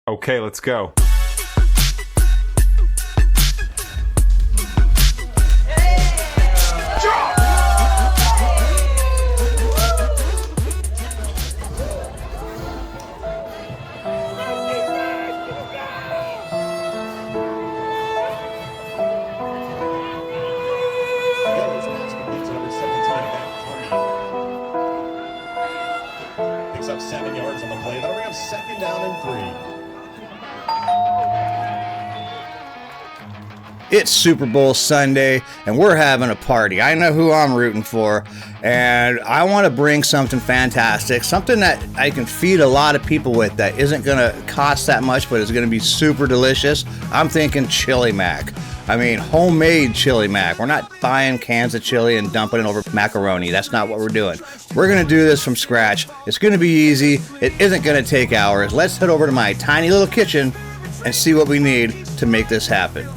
Okay, let's go. Picks up 7 yards on the play. That'll bring up 2nd down and 3. It's Super Bowl Sunday, and we're having a party. I know who I'm rooting for, and I want to bring something fantastic, something that I can feed a lot of people with that isn't going to cost that much, but is going to be super delicious. I'm thinking chili mac. I mean, homemade chili mac. We're not buying cans of chili and dumping it over macaroni. That's not what we're doing. We're going to do this from scratch. It's going to be easy. It isn't going to take hours. Let's head over to my tiny little kitchen and see what we need to make this happen.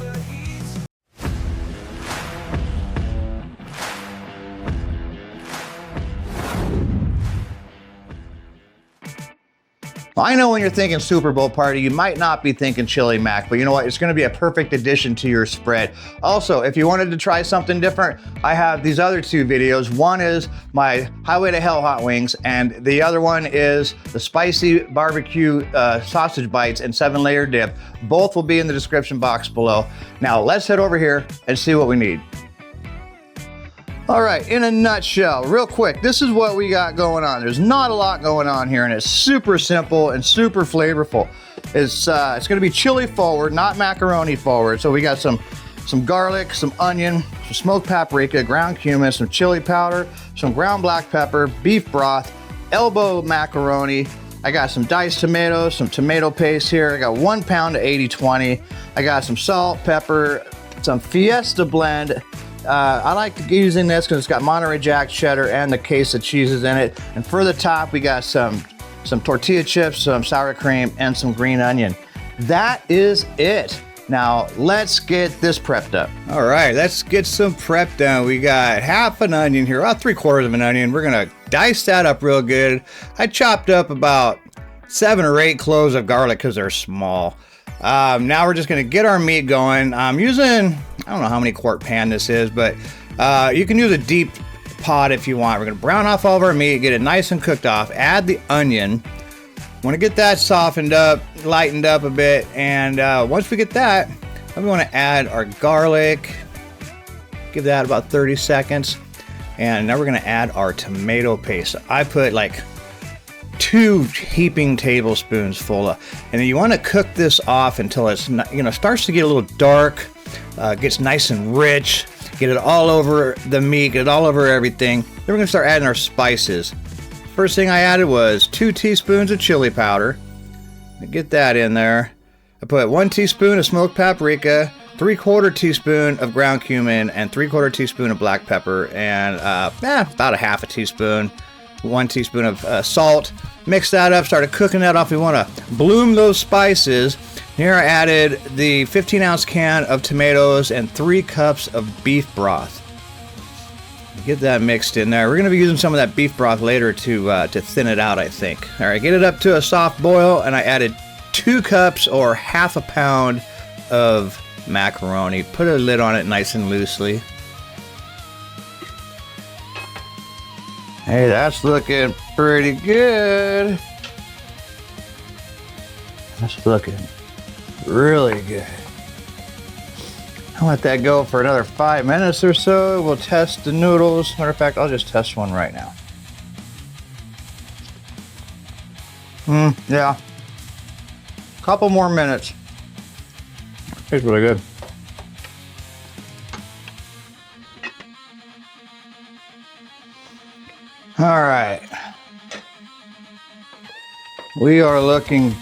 I know when you're thinking Super Bowl party, you might not be thinking chili mac, but you know what? It's going to be a perfect addition to your spread. Also, if you wanted to try something different, I have these other 2 videos. One is my Highway to Hell hot wings, and the other one is the spicy barbecue sausage bites and 7-layer dip. Both will be in the description box below. Now, let's head over here and see what we need. All right, in a nutshell, real quick, this is what we got going on. There's not a lot going on here, and it's super simple and super flavorful. It's gonna be chili forward, not macaroni forward. So we got some garlic, some onion, some smoked paprika, ground cumin, some chili powder, some ground black pepper, beef broth, elbow macaroni. I got some diced tomatoes, some tomato paste here. I got 1 pound of 80/20. I got some salt, pepper, some Fiesta blend. I like using this because it's got Monterey Jack cheddar and the queso cheeses in it. And for the top, we got some tortilla chips, some sour cream, and some green onion. That is it. Now, let's get this prepped up. All right, let's get some prep done. We got half an onion here, about 3/4 of an onion. We're gonna dice that up real good. I chopped up about 7 or 8 cloves of garlic because they're small. Now we're just gonna get our meat going. I'm using, I don't know how many quart pan this is, but you can use a deep pot if you want. We're gonna brown off all of our meat, get it nice and cooked off, add the onion. Want to get that softened up, lightened up a bit, and once we get that, then we want to add our garlic. Give that about 30 seconds, and now we're gonna add our tomato paste. I put like 2 heaping tablespoons full of, and then you want to cook this off until it's starts to get a little dark, gets nice and rich. Get it all over the meat, get it all over everything. Then we're gonna start adding our spices. First thing I added was 2 teaspoons of chili powder. Get that in there. I put 1 teaspoon of smoked paprika, 3/4 teaspoon of ground cumin, and 3/4 teaspoon of black pepper, and about a half a teaspoon. 1 teaspoon of salt. Mix that up, started cooking that off. We want to bloom those spices. Here I added the 15-ounce can of tomatoes and 3 cups of beef broth. Get that mixed in there. We're going to be using some of that beef broth later to thin it out, I think. All right, get it up to a soft boil, and I added 2 cups or half a pound of macaroni. Put a lid on it nice and loosely. Hey, that's looking pretty good. That's looking really good. I'll let that go for another 5 minutes or so. We'll test the noodles. Matter of fact, I'll just test one right now. Yeah. Couple more minutes. It's really good. All right. We are looking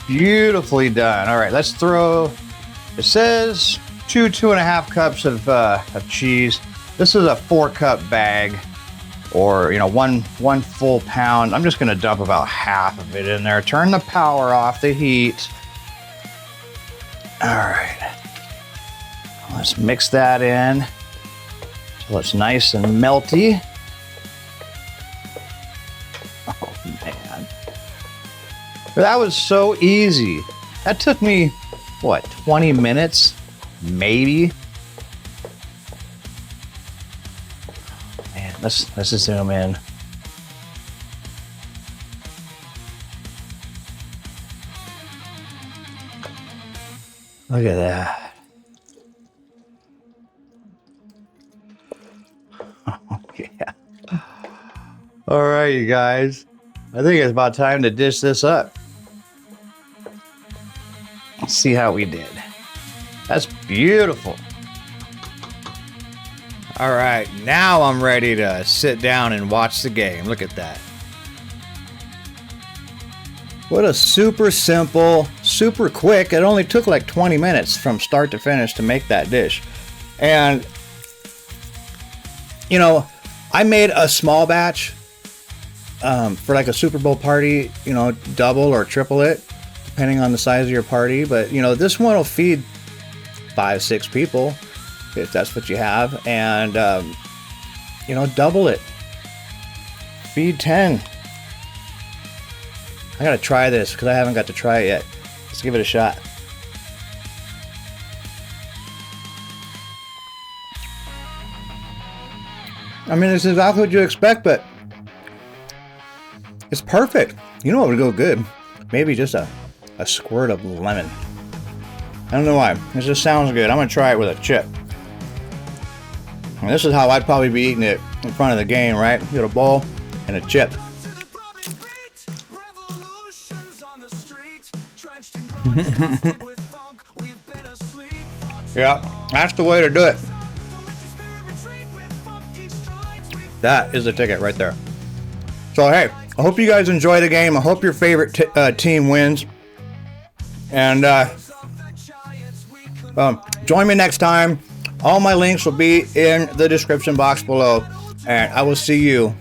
beautifully done. All right, let's throw, it says 2.5 cups of cheese. This is a 4-cup bag, or one full pound. I'm just gonna dump about half of it in there. Turn the power off, the heat. All right, let's mix that in so it's nice and melty. Oh man, that was so easy. That took me, what, 20 minutes? Maybe. Man, let's just zoom in. Look at that. Oh, yeah. All right, you guys. I think it's about time to dish this up. Let's see how we did. That's beautiful. All right, now I'm ready to sit down and watch the game. Look at that. What a super simple, super quick. It only took like 20 minutes from start to finish to make that dish. And, you know, I made a small batch for like a Super Bowl party, you know, double or triple it, depending on the size of your party. But, you know, this one will feed 5-6 people if that's what you have. And, you know, double it. Feed 10. I gotta try this because I haven't got to try it yet. Let's give it a shot. I mean, it's exactly what you expect, but it's perfect. You know what would go good? Maybe just a squirt of lemon. I don't know why. It just sounds good. I'm gonna try it with a chip. And this is how I'd probably be eating it in front of the game, right? You get a bowl and a chip. Yeah, that's the way to do it. That is the ticket right there. So hey, I hope you guys enjoy the game. I hope your favorite team wins. And join me next time. All my links will be in the description box below. And I will see you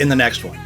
in the next one.